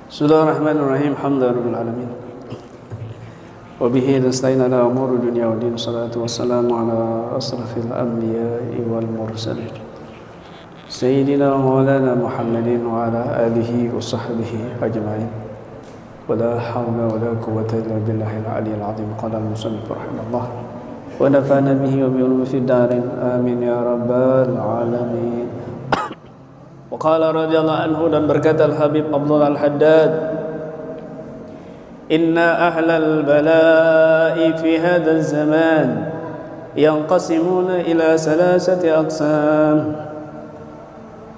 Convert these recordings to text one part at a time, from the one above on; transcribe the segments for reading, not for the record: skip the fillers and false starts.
Bismillahirrahmanirrahim. Alhamdulillahirabbil alamin. Wa bihi nasta'inu ala umuri dunya wa din. Shalatu wassalamu ala asrafil anbiya'i wal mursalin. Sayyidina wa maulana Muhammadin wa ala alihi wa sahbihi ajma'in. Wa la hawla wa la quwwata illa billahil aliyyil azim. Qala al-musannif rahimahullah. Wa nafa'ana bihi wa bi ulumi fid darin. Amin ya rabbal alamin. Waqala radhiyallahu anhu, dan berkata Al-Habib Abdul Al-Haddad, inna ahlal bala'i fi hadzal zaman yanqasimuna ila salasati aqsam.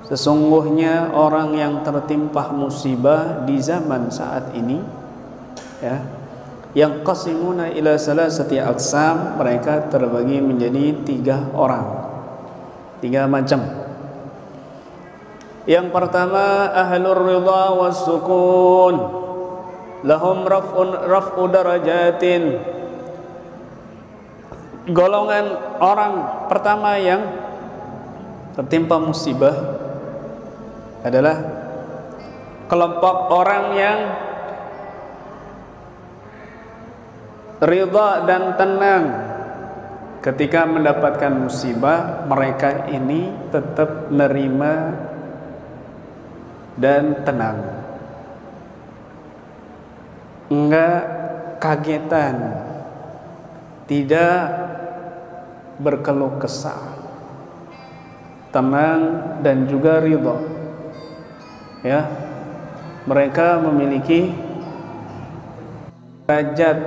Sesungguhnya orang yang tertimpa musibah di zaman saat ini, ya, yanqasimuna ila salasati aqsam, mereka terbagi menjadi 3 orang, 3 macam. Yang pertama, ahlur ridha was sukun, lahum raf'u darajatin. Golongan orang pertama yang tertimpa musibah adalah kelompok orang yang ridha dan tenang ketika mendapatkan musibah. Mereka ini tetap menerima dan tenang, enggak kagetan, tidak berkeluh kesah, tenang dan juga ridha. Ya, mereka memiliki derajat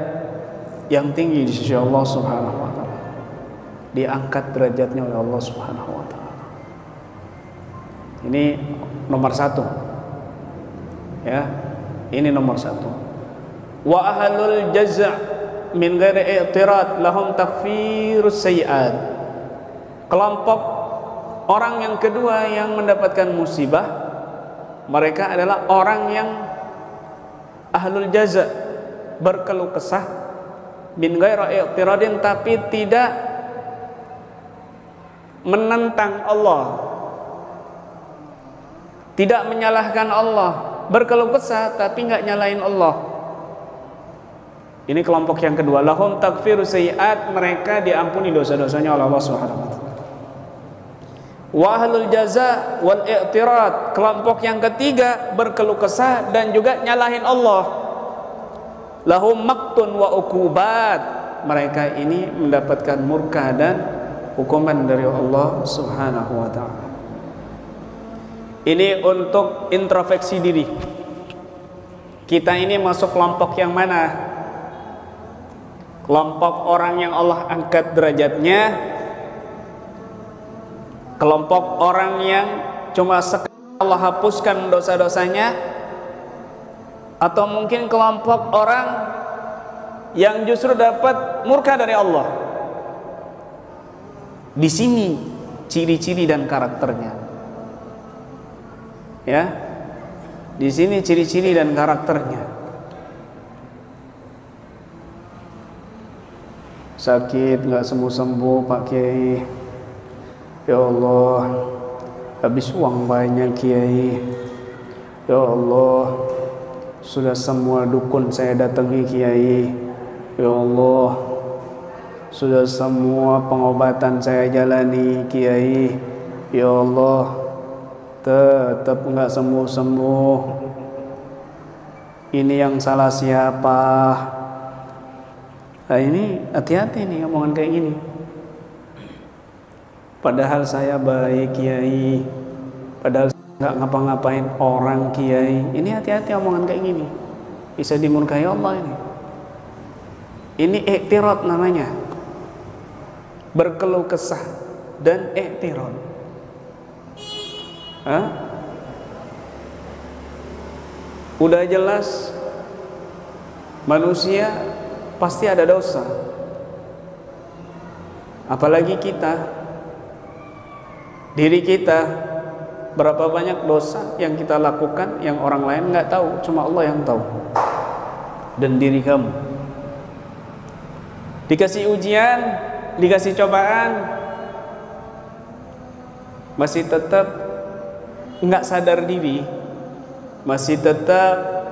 yang tinggi di sisi Allah Subhanahu wa taala. Diangkat derajatnya oleh Allah Subhanahu wa taala. Ini nomor 1. Ya, ini nomor 1. Wa ahlul jaza' min ghairi i'tirad lahum takfirus sayiat. Kelompok orang yang kedua yang mendapatkan musibah, mereka adalah orang yang ahlul jaza', berkeluh kesah, min ghairi i'tiradin, tapi tidak menentang Allah, tidak menyalahkan Allah, berkeluh kesah tapi nggak nyalain Allah. Ini kelompok yang kedua, lahum takfirus sayiat, mereka diampuni dosa-dosanya oleh Allah Subhanahu wa taala. Wa ahlul jaza wal i'tirad, kelompok yang ketiga berkeluh kesah dan juga nyalahin Allah, lahum maktun wa uqubat, mereka ini mendapatkan murka dan hukuman dari Allah Subhanahu wa taala. Ini untuk introspeksi diri. Kita ini masuk kelompok yang mana? Kelompok orang yang Allah angkat derajatnya, kelompok orang yang cuma sekali Allah hapuskan dosa-dosanya, atau mungkin kelompok orang yang justru dapat murka dari Allah. Di sini ciri-ciri dan karakternya. Ya, di sini ciri-ciri dan karakternya. Sakit nggak sembuh-sembuh Pak Kiai, ya Allah, habis uang banyak Kiai, ya Allah, sudah semua dukun saya datangi Kiai, ya Allah, sudah semua pengobatan saya jalani Kiai, ya Allah, tetap enggak sembuh-sembuh. Ini yang salah siapa? Nah, ini hati-hati nih omongan kayak gini. Padahal saya baik Kiai, padahal enggak ngapa-ngapain orang Kiai. Ini hati-hati omongan kayak gini, bisa dimurkai Allah ini. Ini i'tirad namanya, berkeluh kesah dan i'tirad. Udah jelas manusia pasti ada dosa, apalagi kita, diri kita, berapa banyak dosa yang kita lakukan yang orang lain nggak tahu, cuma Allah yang tahu. Dan diri kamu dikasih ujian, dikasih cobaan, masih tetap nggak sadar diri, masih tetap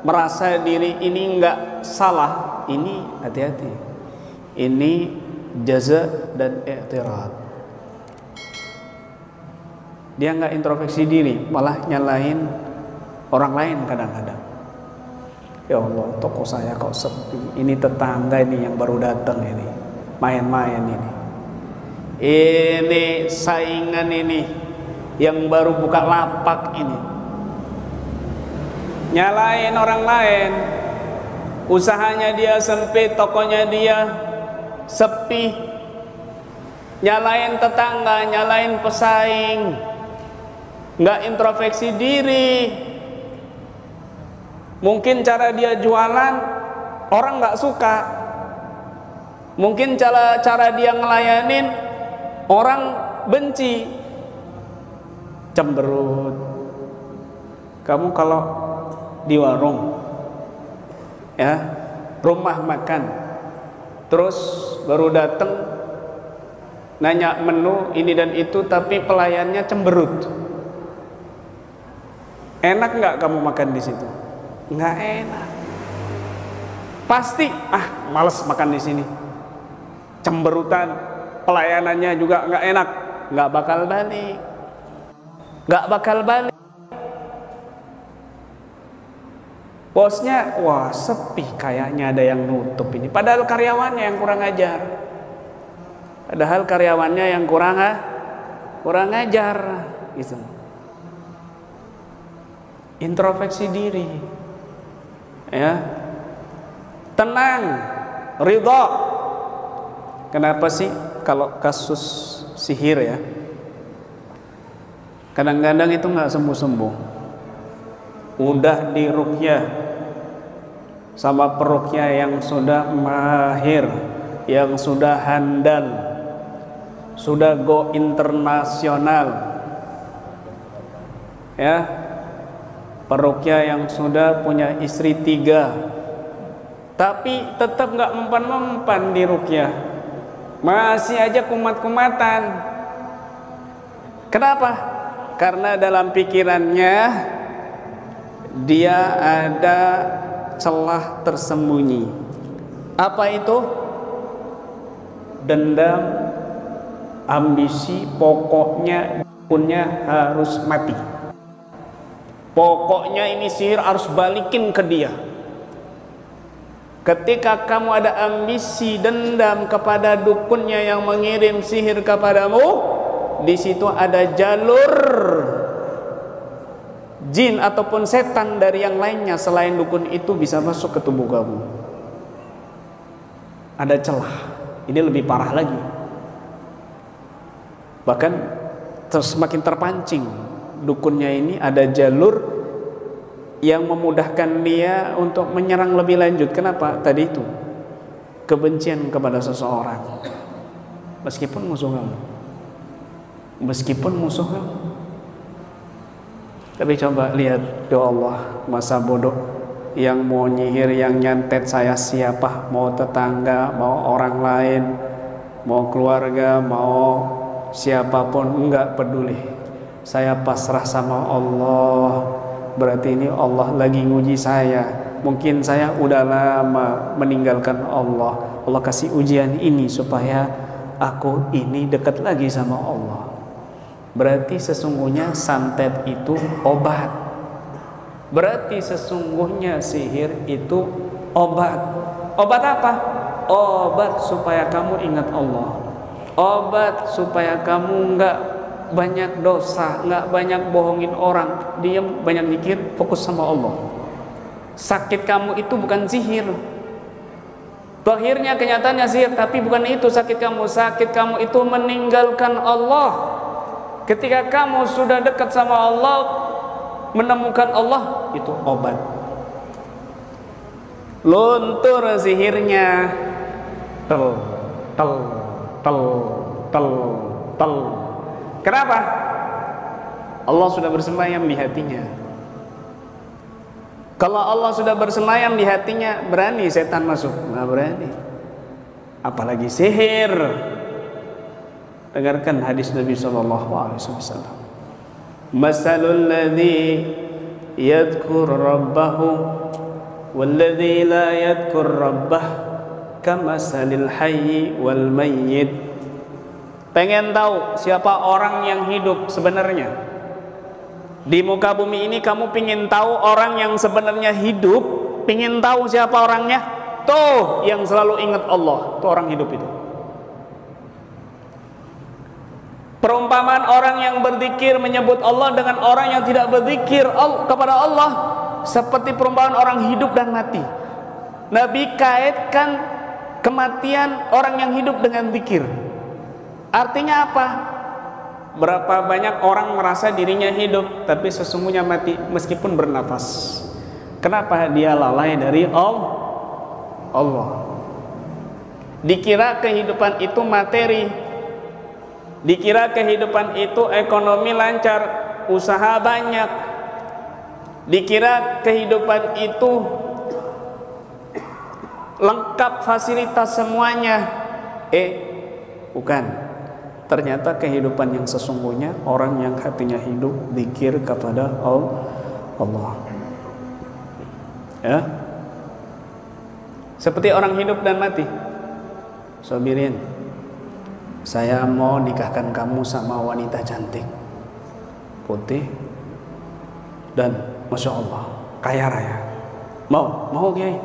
merasa diri ini enggak salah, ini hati-hati. Ini jaza dan i'tirad. Dia enggak introspeksi diri, malah nyalahin orang lain kadang-kadang. Ya Allah, toko saya kok sepi. Ini tetangga ini yang baru datang ini, main-main ini. Ini saingan ini yang baru buka lapak ini. Nyalain orang lain. Usahanya dia sempit, tokonya dia sepi. Nyalain tetangga, nyalain pesaing. Nggak introspeksi diri. Mungkin cara dia jualan orang nggak suka. Mungkin cara dia ngelayanin orang benci. Cemberut. Kamu kalau di warung, ya, rumah makan, terus baru datang nanya menu ini dan itu, tapi pelayannya cemberut. Enak nggak kamu makan di situ? Nggak enak. Pasti males makan di sini. Cemberutan, pelayanannya juga nggak enak, nggak bakal balik. Nggak bakal balik. Bosnya, wah sepi, kayaknya ada yang nutup ini. Padahal karyawannya yang kurang ajar. Padahal karyawannya yang kurang ajar, gitu. Introspeksi diri, ya. Tenang, ridha. Kenapa sih kalau kasus sihir ya? Kadang-kadang itu nggak sembuh-sembuh. Udah diruqyah sama peruqyah yang sudah mahir, yang sudah handal, sudah go internasional, ya, peruqyah yang sudah punya istri 3, tapi tetap nggak mempan-mempan di ruqyah, masih aja kumat-kumatan. Kenapa? Karena dalam pikirannya dia ada celah tersembunyi. Apa itu? Dendam, ambisi, pokoknya punya harus mati. Pokoknya ini sihir harus balikin ke dia. Ketika kamu ada ambisi dendam kepada dukunnya yang mengirim sihir kepadamu, di situ ada jalur jin ataupun setan dari yang lainnya selain dukun itu bisa masuk ke tubuh kamu. Ada celah. Ini lebih parah lagi. Bahkan semakin terpancing dukunnya ini, ada jalur yang memudahkan dia untuk menyerang lebih lanjut. Kenapa? Tadi itu kebencian kepada seseorang, meskipun musuh kamu, tapi coba lihat, ya Allah, masa bodoh yang mau nyihir, yang nyantet saya siapa, mau tetangga, mau orang lain, mau keluarga, mau siapapun, enggak peduli, saya pasrah sama Allah. Berarti ini Allah lagi nguji saya. Mungkin saya udah lama meninggalkan Allah. Allah kasih ujian ini supaya aku ini dekat lagi sama Allah. Berarti sesungguhnya santet itu obat. Berarti sesungguhnya sihir itu obat. Obat apa? Obat supaya kamu ingat Allah. Obat supaya kamu enggak banyak dosa, nggak banyak bohongin orang, diam, banyak mikir, fokus sama Allah. Sakit kamu itu bukan sihir. Akhirnya kenyataannya sihir, tapi bukan itu sakit kamu. Sakit kamu itu meninggalkan Allah. Ketika kamu sudah dekat sama Allah, menemukan Allah, itu obat. Luntur sihirnya. Tel, tel, tel, tel, tel. Kenapa? Allah sudah bersemayam di hatinya. Kalau Allah sudah bersemayam di hatinya, berani setan masuk? Nggak berani. Apalagi sihir. Dengarkan hadis Nabi SAW. Masalul ladzi yadhkur rabbahu Walladzi la yadhkur rabbah kamasalil hayyi wal mayyit. Pengen tahu siapa orang yang hidup sebenarnya? Di muka bumi ini kamu pingin tahu orang yang sebenarnya hidup, pingin tahu siapa orangnya? Tuh yang selalu ingat Allah, tuh orang hidup itu. Perumpamaan orang yang berzikir menyebut Allah dengan orang yang tidak berzikir kepada Allah seperti perumpamaan orang hidup dan mati. Nabi kaitkan kematian orang yang hidup dengan zikir. Artinya apa? Berapa banyak orang merasa dirinya hidup tapi sesungguhnya mati meskipun bernafas. Kenapa dia lalai dari Allah? Dikira kehidupan itu materi, dikira kehidupan itu ekonomi lancar, usaha banyak, dikira kehidupan itu lengkap fasilitas semuanya. Bukan. Ternyata kehidupan yang sesungguhnya orang yang hatinya hidup zikir kepada Allah. Ya. Seperti orang hidup dan mati. Sobirin, saya mau nikahkan kamu sama wanita cantik, putih, dan Masya Allah kaya raya. Mau Kiai?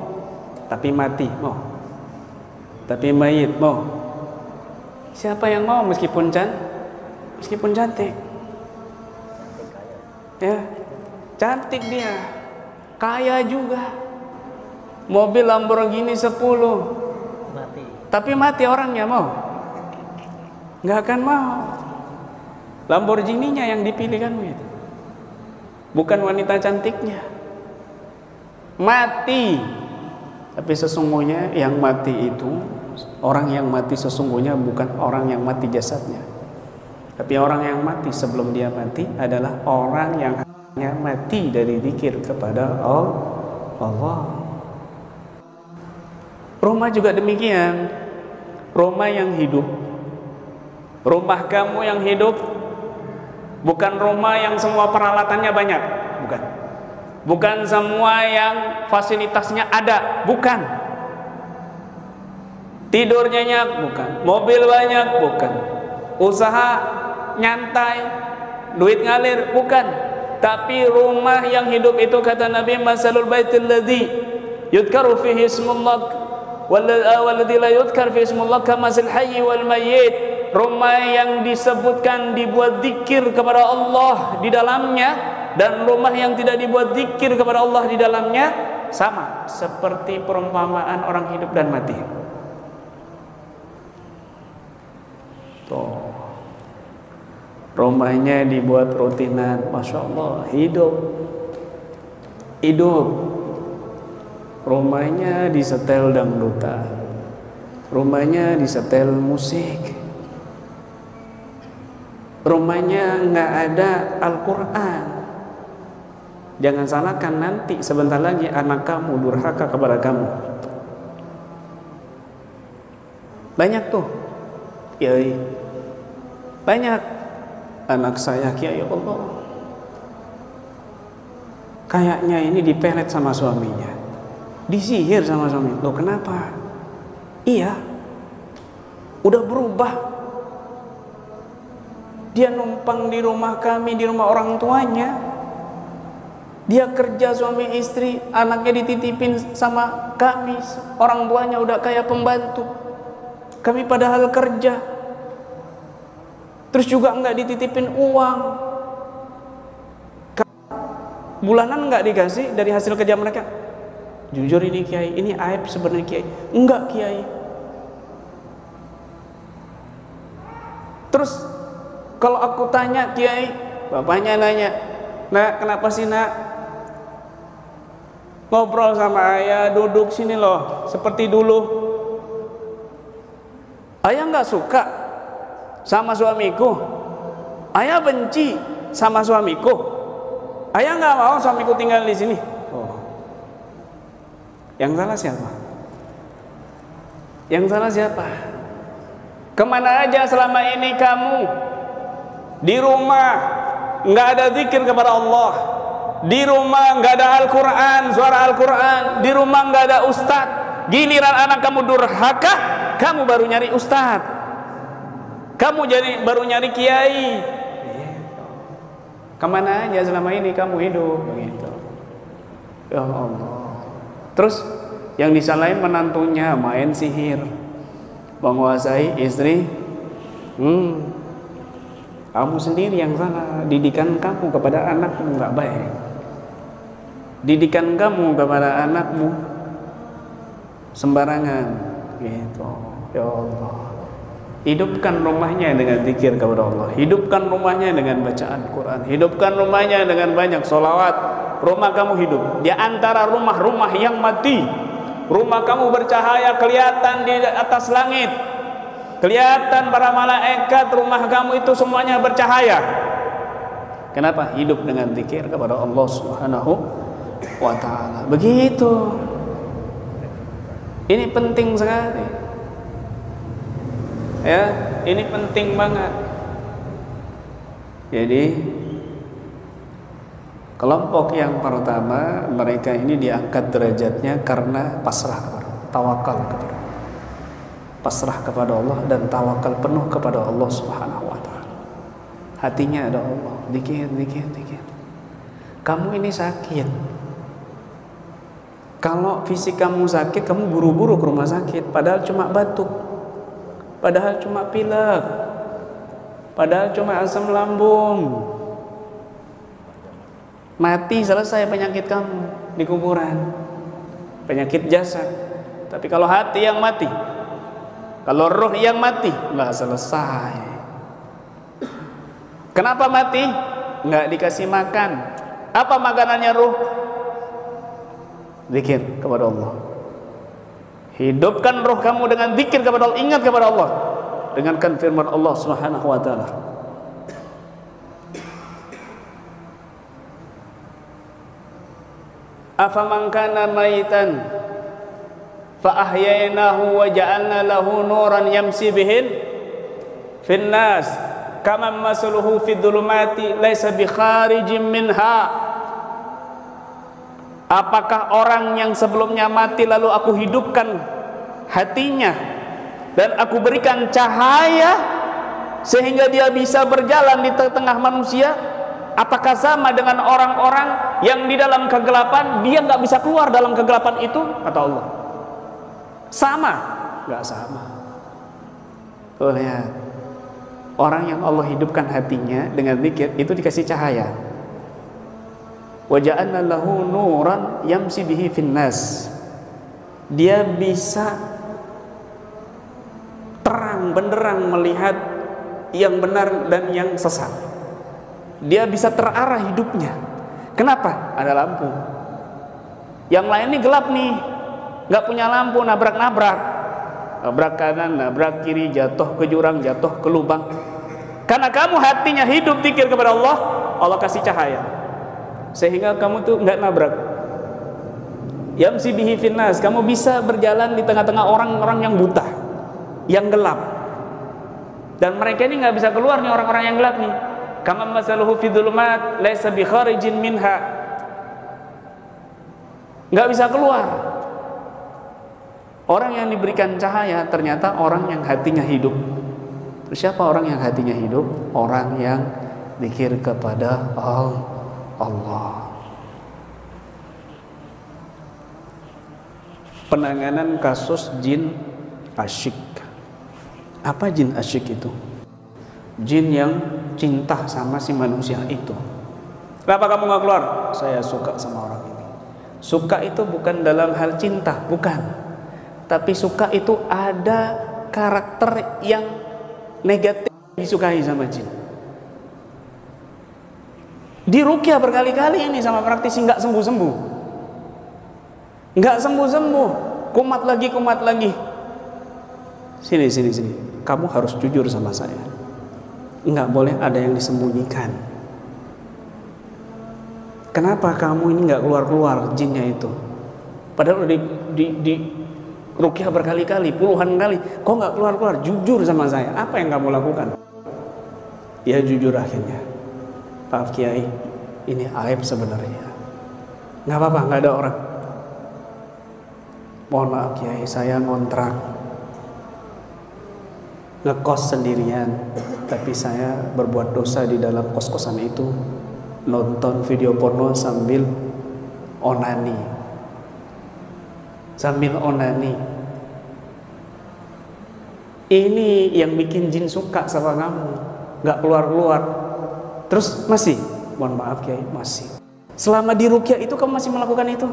Tapi mati, mau. Tapi mayit, mau. Siapa yang mau meskipun cantik? Ya, cantik dia, kaya juga, mobil Lamborghini 10, tapi mati orangnya, mau? Nggak akan mau. Lamborghini-nya yang dipilih kan itu, bukan wanita cantiknya. Mati. Tapi sesungguhnya yang mati itu, orang yang mati sesungguhnya bukan orang yang mati jasadnya, tapi orang yang mati sebelum dia mati adalah orang yang hanya mati dari zikir kepada Allah. Rumah juga demikian. Rumah yang hidup, rumah kamu yang hidup, bukan rumah yang semua peralatannya banyak, bukan semua yang fasilitasnya ada, bukan. Tidur nyenyak, bukan. Mobil banyak, bukan. Usaha nyantai, duit ngalir, bukan. Tapi rumah yang hidup itu kata Nabi, masalul baitil ladzi yudkaru fihi ismullah walladzi la yudkar fihi ismullah kamasil hayyi wal mayyit. Rumah yang disebutkan dibuat zikir kepada Allah di dalamnya dan rumah yang tidak dibuat zikir kepada Allah di dalamnya sama seperti perumpamaan orang hidup dan mati. Tuh, rumahnya dibuat rutinan, Masya Allah, hidup. Rumahnya disetel dangdutan, rumahnya disetel musik, rumahnya nggak ada Al-Quran. Jangan salahkan nanti sebentar lagi anak kamu durhaka kepada kamu. Banyak tuh, Kiai, banyak anak saya, Kiai, Allah, kayaknya ini dipelet sama suaminya, disihir sama suami. Loh kenapa? Iya, udah berubah. Dia numpang di rumah kami, di rumah orang tuanya. Dia kerja suami istri, anaknya dititipin sama kami, orang tuanya udah kayak pembantu. Kami padahal kerja, terus juga enggak dititipin uang, bulanan enggak dikasih dari hasil kerja mereka. Jujur ini Kiai, ini aib sebenarnya Kiai. Enggak Kiai. Terus kalau aku tanya Kiai, bapaknya nanya, "Nak, kenapa sih nak ngobrol sama ayah, duduk sini loh seperti dulu? Ayah nggak suka sama suamiku, ayah benci sama suamiku, ayah nggak mau suamiku tinggal di sini." Oh, yang salah siapa? Yang salah siapa? Kemana aja selama ini kamu di rumah nggak ada zikir kepada Allah, di rumah nggak ada Al-Quran, suara Al-Quran, di rumah nggak ada ustadz. Giliran anak kamu durhaka, kamu baru nyari ustadz, kamu baru nyari kiai. Kemana aja selama ini kamu hidup begitu? Ya Allah. Terus yang disalahin menantunya main sihir, menguasai istri. Kamu sendiri yang salah. Didikan kamu kepada anakmu nggak baik. Didikan kamu kepada anakmu sembarangan gitu. Ya Allah, hidupkan rumahnya dengan zikir kepada Allah, hidupkan rumahnya dengan bacaan Quran, hidupkan rumahnya dengan banyak sholawat. Rumah kamu hidup di antara rumah-rumah yang mati. Rumah kamu bercahaya, kelihatan di atas langit, kelihatan para malaikat. Rumah kamu itu semuanya bercahaya. Kenapa? Hidup dengan zikir kepada Allah Subhanahu wa ta'ala. Begitu. Ini penting sekali. Ya, ini penting banget. Jadi kelompok yang pertama, mereka ini diangkat derajatnya karena pasrah kepada Allah, tawakal kepada Allah. Pasrah kepada Allah dan tawakal penuh kepada Allah Subhanahu wa ta'ala. Hatinya ada Allah, zikir. Kamu ini sakit. Kalau fisik kamu sakit, kamu buru-buru ke rumah sakit, padahal cuma batuk, padahal cuma pilek, padahal cuma asam lambung. Mati selesai penyakit kamu di kuburan, penyakit jasad. Tapi kalau hati yang mati, kalau roh yang mati, lah selesai. Kenapa mati? Nggak dikasih makan. Apa makanannya roh? Zikir kepada Allah. Hidupkan roh kamu dengan zikir kepada Allah, ingat kepada Allah. Dengarkan firman Allah Subhanahu wa ta'ala. Afaman kana maitan fa ahyaynahu wa ja'alna lahu nuran yamshi bihin fin nas kaman masluhu fid dhulumati laisa bi kharijin minha. Apakah orang yang sebelumnya mati lalu aku hidupkan hatinya dan aku berikan cahaya sehingga dia bisa berjalan di tengah manusia? Apakah sama dengan orang-orang yang di dalam kegelapan, dia nggak bisa keluar dalam kegelapan itu? Kata Allah, sama? Nggak sama. Tuh lihat, orang yang Allah hidupkan hatinya dengan zikir itu dikasih cahaya. Wa ja'alna lahu nuran yamshi bihi finnas. Dia bisa terang benderang melihat yang benar dan yang sesat. Dia bisa terarah hidupnya. Kenapa? Ada lampu. Yang lain ini gelap nih, nggak punya lampu, nabrak-nabrak, nabrak kanan, nabrak kiri, jatuh ke jurang, jatuh ke lubang. Karena kamu hatinya hidup zikir kepada Allah, Allah kasih cahaya sehingga kamu tuh nggak nabrak. Yamsi bihi finnas, kamu bisa berjalan di tengah-tengah orang-orang yang buta, yang gelap, dan mereka ini nggak bisa keluar nih, orang-orang yang gelap nih. Kama masaluhu fi dhulumat laisa bi kharijin minha, nggak bisa keluar. Orang yang diberikan cahaya ternyata orang yang hatinya hidup. Terus siapa orang yang hatinya hidup? Orang yang zikir kepada Allah. Penanganan kasus jin asyik. Apa jin asyik itu? Jin yang cinta sama si manusia itu. Kenapa kamu gak keluar? Saya suka sama orang ini. Suka itu bukan dalam hal cinta, bukan. Tapi suka itu ada karakter yang negatif disukai sama jin. Diruqyah berkali-kali ini sama praktisi, nggak sembuh-sembuh. Nggak sembuh-sembuh. Kumat lagi. Sini. Kamu harus jujur sama saya. Nggak boleh ada yang disembunyikan. Kenapa kamu ini nggak keluar jinnya itu? Padahal udah di ruqyah berkali-kali, puluhan kali, kok nggak keluar? Jujur sama saya. Apa yang kamu lakukan? Ya jujur akhirnya. Maaf Kiai, ini aib sebenarnya. Nggak apa-apa, nggak ada orang. Mohon maaf Kiai, saya ngontrak, ngekos sendirian, tapi saya berbuat dosa di dalam kos-kosan itu, nonton video porno sambil onani. Ini yang bikin jin suka sama kamu, nggak keluar-keluar. Terus masih, mohon maaf Kiai, masih. Selama di ruqyah itu kamu masih melakukan itu?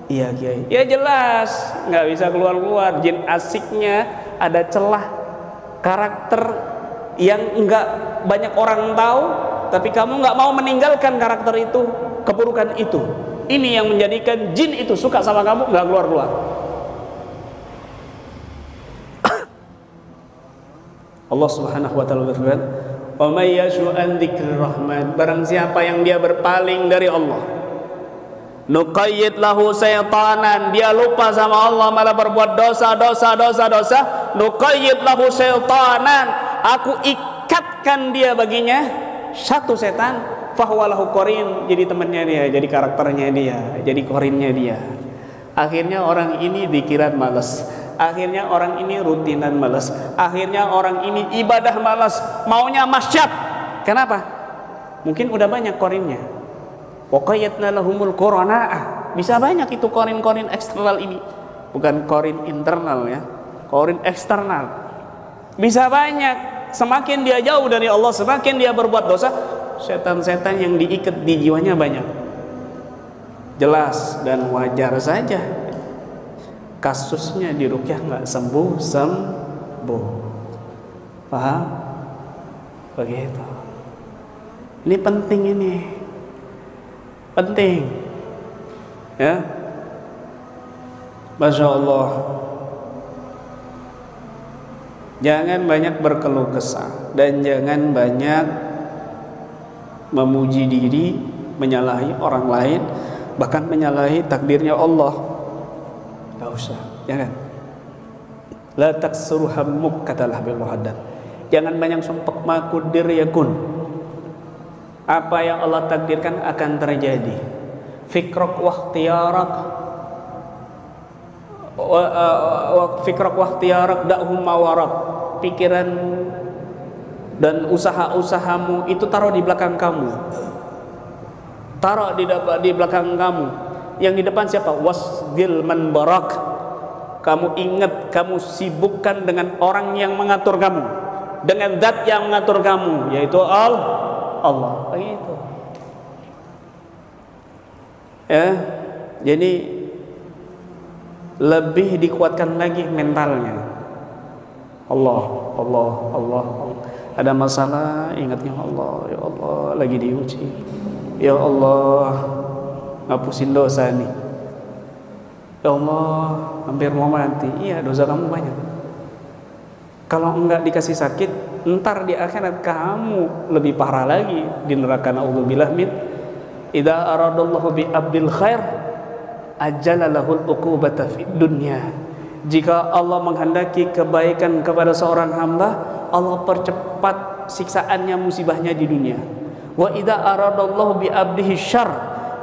Iya Kiai. Ya jelas, nggak bisa keluar-keluar. Jin asiknya ada celah karakter yang nggak banyak orang tahu, tapi kamu nggak mau meninggalkan karakter itu, keburukan itu. Ini yang menjadikan jin itu suka sama kamu, nggak keluar-keluar. Allah Subhanahu wa taala berfirman, "Wa may yashu an dzikrir rahman", barang siapa yang dia berpaling dari Allah, nuqayyid lahu syaitanan, dia lupa sama Allah malah berbuat dosa, nuqayyid lahu syaitanan, aku ikatkan dia baginya satu setan, fahuwa lahu qarin, jadi temannya dia, jadi karakternya dia, jadi korinnya dia. Akhirnya orang ini dikira malas, akhirnya orang ini rutinan malas, akhirnya orang ini ibadah malas, maunya masyad. Kenapa? Mungkin udah banyak korinnya. Waqayyadna lahumul qurana'a, bisa banyak itu korin-korin eksternal ini, bukan korin internal ya, korin eksternal. Bisa banyak. Semakin dia jauh dari Allah, semakin dia berbuat dosa, setan-setan yang diikat di jiwanya banyak. Jelas dan wajar saja kasusnya di ruqyah nggak sembuh. Paham? Begitu. Ini penting, penting ya. Masya Allah, jangan banyak berkeluh kesah dan jangan banyak memuji diri, menyalahi orang lain, bahkan menyalahi takdirnya Allah. Gak usah, jangan. La taksuru hammuk, katalah bil muhaddad. Jangan banyak sumpek makudir yakun. Apa yang Allah takdirkan akan terjadi. Fikrak wakhtiyarak, fikrak wakhtiyarak da'hum mawarak. Pikiran dan usaha-usahamu itu taruh di belakang kamu, taruh di belakang kamu. Yang di depan siapa? Wasdil man barak. Kamu ingat, kamu sibukkan dengan orang yang mengatur kamu, dengan zat yang mengatur kamu, yaitu Allah. Begitu ya. Jadi lebih dikuatkan lagi mentalnya. Allah. Ada masalah, ingatnya Allah. Ya Allah, lagi diuji. Ya Allah, ngapusin dosa nih. Ya Allah, hampir mau mati. Iya, dosa kamu banyak. Kalau enggak dikasih sakit, ntar di akhirat kamu lebih parah lagi di neraka. Na'udzubillah min. Idza aradallahu bi abdil khair ajjala lahul uqubata fid dunya. Jika Allah menghendaki kebaikan kepada seorang hamba, Allah percepat siksaannya, musibahnya di dunia. Wa idza aradallahu bi abdihi syarr,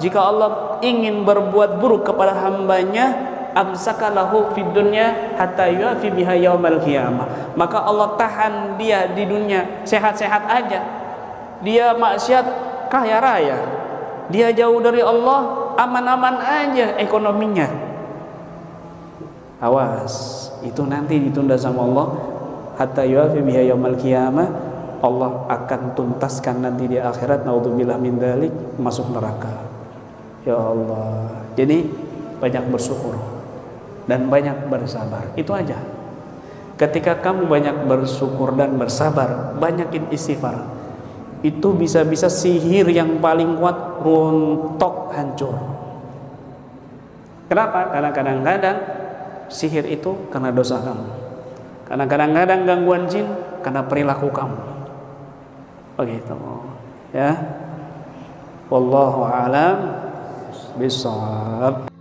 jika Allah ingin berbuat buruk kepada hambanya, amsakalahu fid dunya hatta yuafi biha yaumal qiyamah, maka Allah tahan dia di dunia sehat-sehat aja. Dia maksiat kaya raya, dia jauh dari Allah, aman-aman aja ekonominya. Awas, itu nanti ditunda sama Allah. Hatta yuafi biha yaumal qiyamah, Allah akan tuntaskan nanti di akhirat. Naudzubillah min dzalik, masuk neraka. Ya Allah. Jadi banyak bersyukur dan banyak bersabar. Itu aja. Ketika kamu banyak bersyukur dan bersabar, banyakin istighfar, itu bisa-bisa sihir yang paling kuat runtuh, hancur. Kenapa? Karena kadang-kadang sihir itu karena dosa kamu, karena kadang-kadang gangguan jin karena perilaku kamu. Begitu ya. Wallahu a'lam bishawab.